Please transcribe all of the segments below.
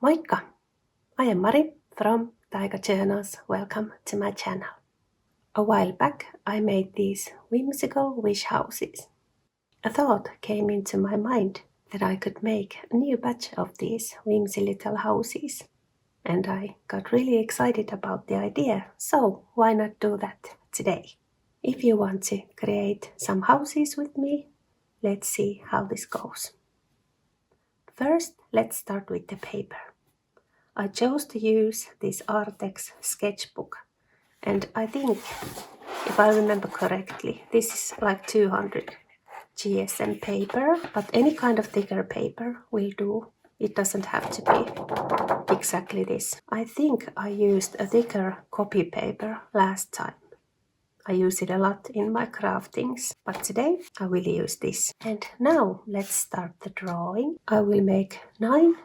Moikka! I am Mari from Taiga Journals. Welcome to my channel. A while back I made these whimsical wish houses. A thought came into my mind that I could make a new batch of these whimsy little houses. And I got really excited about the idea, so why not do that today? If you want to create some houses with me, let's see how this goes. First, let's start with the paper. I chose to use this Arrtx sketchbook, and I think, if I remember correctly, this is like 200 GSM paper, but any kind of thicker paper will do. It doesn't have to be exactly this. I think I used a thicker copy paper last time. I use it a lot in my craftings, but today I will use this. And now let's start the drawing. I will make 9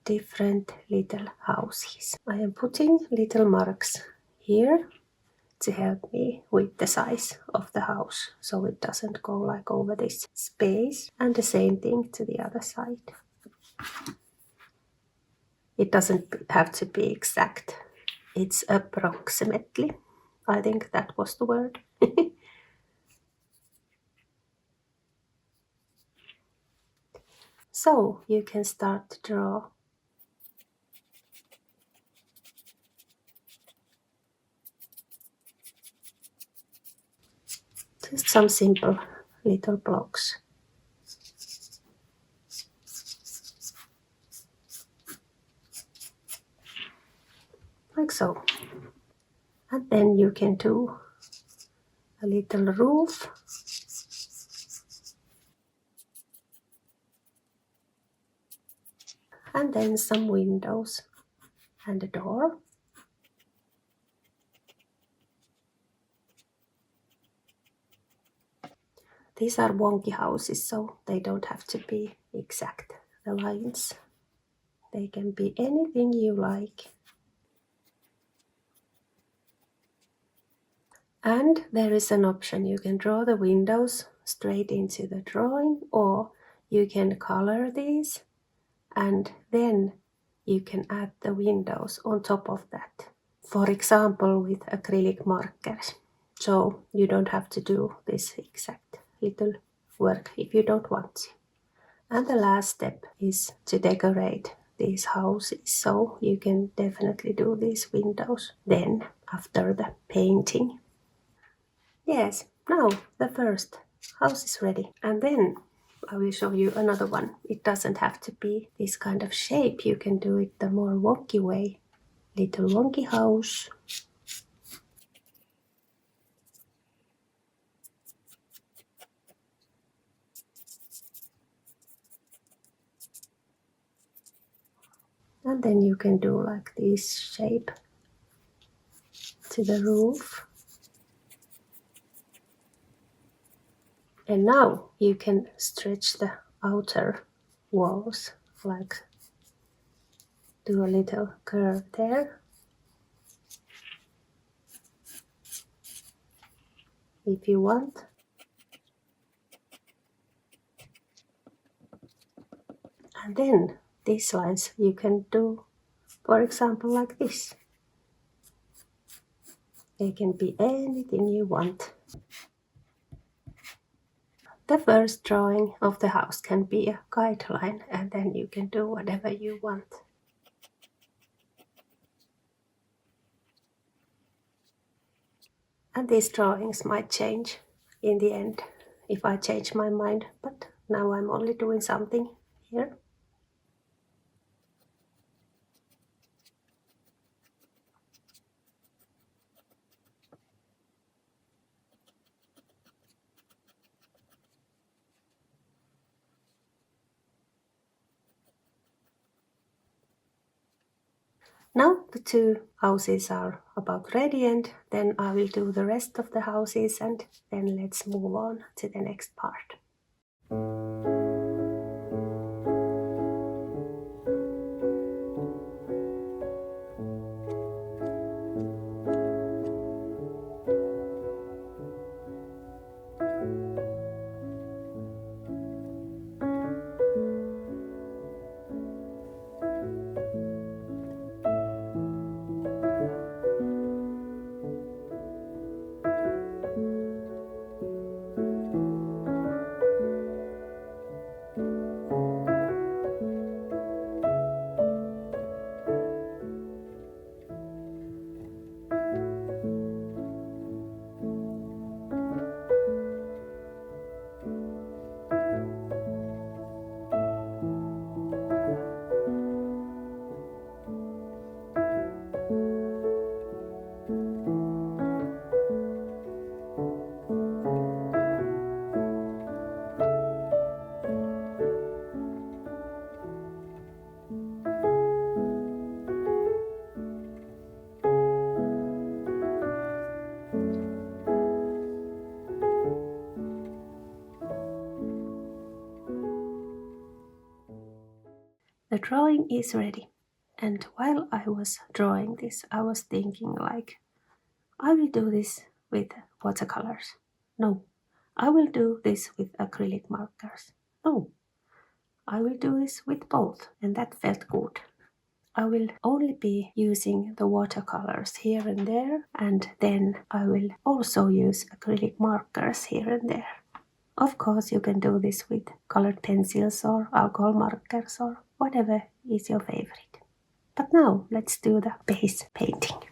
different little houses. I am putting little marks here to help me with the size of the house, so it doesn't go like over this space, and the same thing to the other side. It doesn't have to be exact, it's approximately. I think that was the word. So you can start to draw. Just some simple little blocks. Like so. And then you can do a little roof. And then some windows and a door. These are wonky houses, so they don't have to be exact, the lines. They can be anything you like. And there is an option. You can draw the windows straight into the drawing, or you can color these and then you can add the windows on top of that. For example, with acrylic markers. So you don't have to do this exact little work if you don't want to. And the last step is to decorate these houses, so you can definitely do these windows then after the painting. Yes, now the first house is ready, and then I will show you another one. It doesn't have to be this kind of shape, you can do it the more wonky way. Little wonky house. And then you can do like this shape to the roof. And now you can stretch the outer walls, like do a little curve there. If you want. And then these lines you can do, for example, like this. They can be anything you want. The first drawing of the house can be a guideline, and then you can do whatever you want. And these drawings might change in the end if I change my mind, but now I'm only doing something here. Now the 2 houses are about ready, and then I will do the rest of the houses, and then let's move on to the next part. drawing is ready. And while I was drawing this, I was thinking like, I will do this with watercolors. No, I will do this with acrylic markers. No, I will do this with both, and that felt good. I will only be using the watercolors here and there, and then I will also use acrylic markers here and there. Of course, you can do this with colored pencils or alcohol markers or whatever is your favorite. But now let's do the base painting.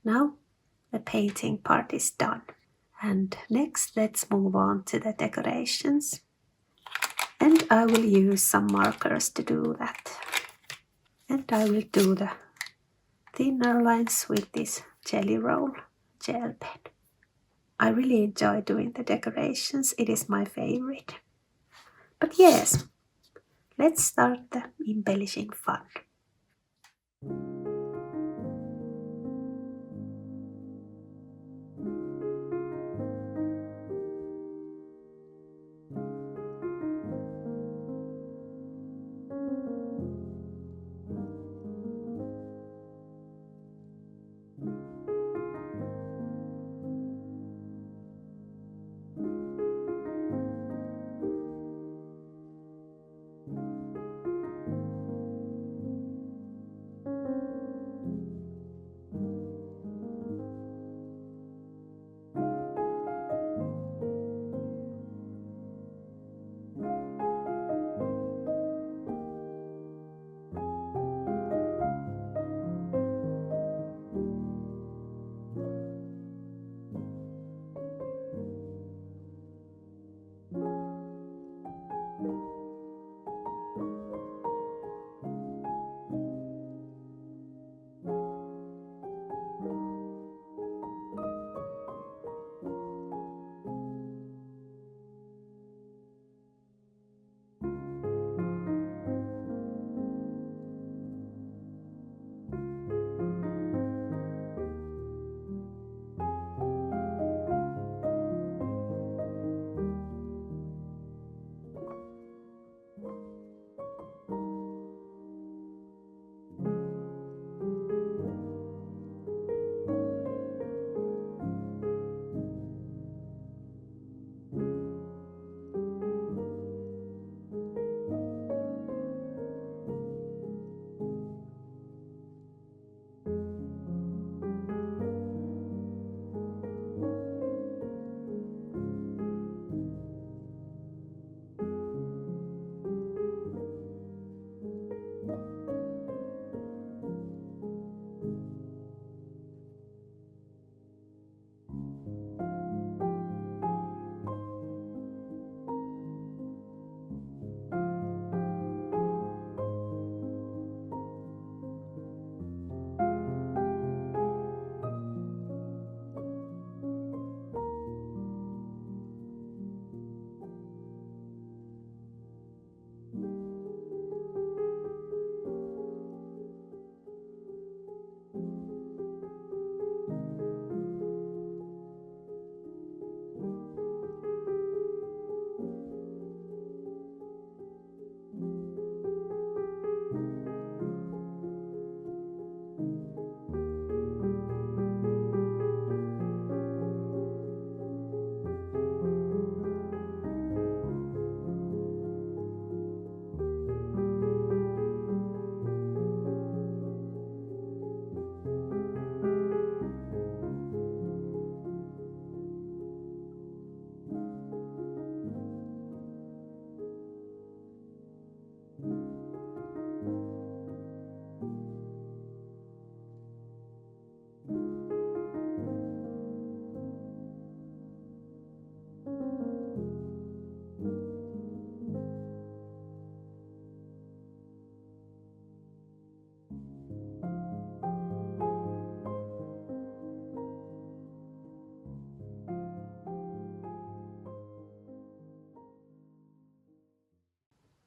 Now the painting part is done. And next let's move on to the decorations. And I will use some markers to do that. And I will do the thinner lines with this jelly roll gel pen. I really enjoy doing the decorations, it is my favorite. But yes, let's start the embellishing fun.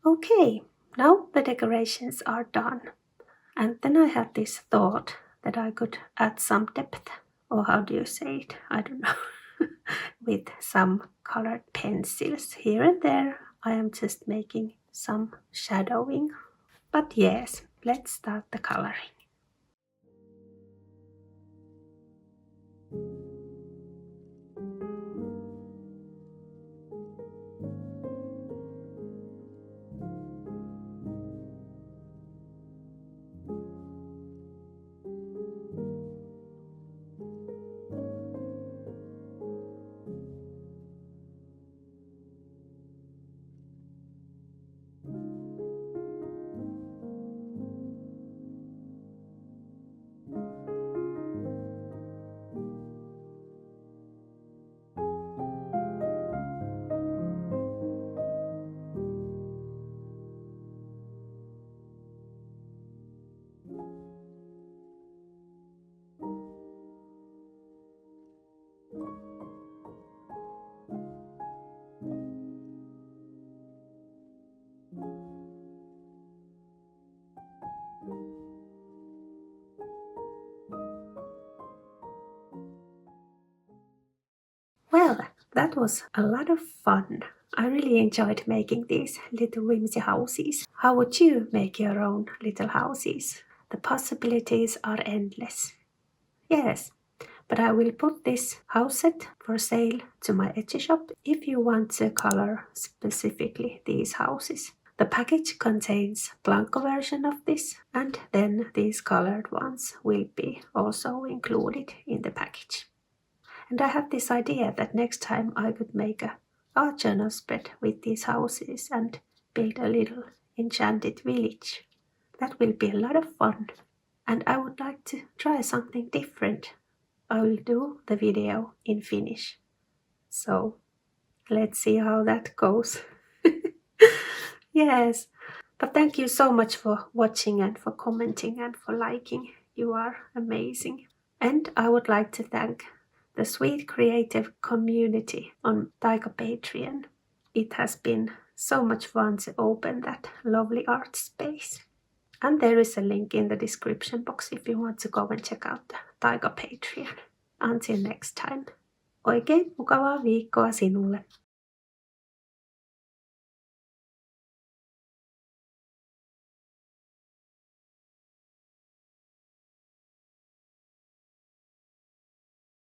Okay, now the decorations are done. And then I had this thought that I could add some depth, or how do you say it? I don't know. With some colored pencils here and there. I am just making some shadowing. But yes, let's start the coloring. Well, that was a lot of fun. I really enjoyed making these little whimsy houses. How would you make your own little houses? The possibilities are endless. Yes, but I will put this house set for sale to my Etsy shop if you want to color specifically these houses. The package contains blanco version of this, and then these colored ones will be also included in the package. And I had this idea that next time I could make a art journal spread with these houses and build a little enchanted village. That will be a lot of fun. And I would like to try something different. I will do the video in Finnish. So let's see how that goes. Yes, but thank you so much for watching and for commenting and for liking. You are amazing. And I would like to thank the sweet creative community on Taika Patreon. It has been so much fun to open that lovely art space. And there is a link in the description box if you want to go and check out the Taika Patreon. Until next time. Oikein mukavaa viikkoa sinulle.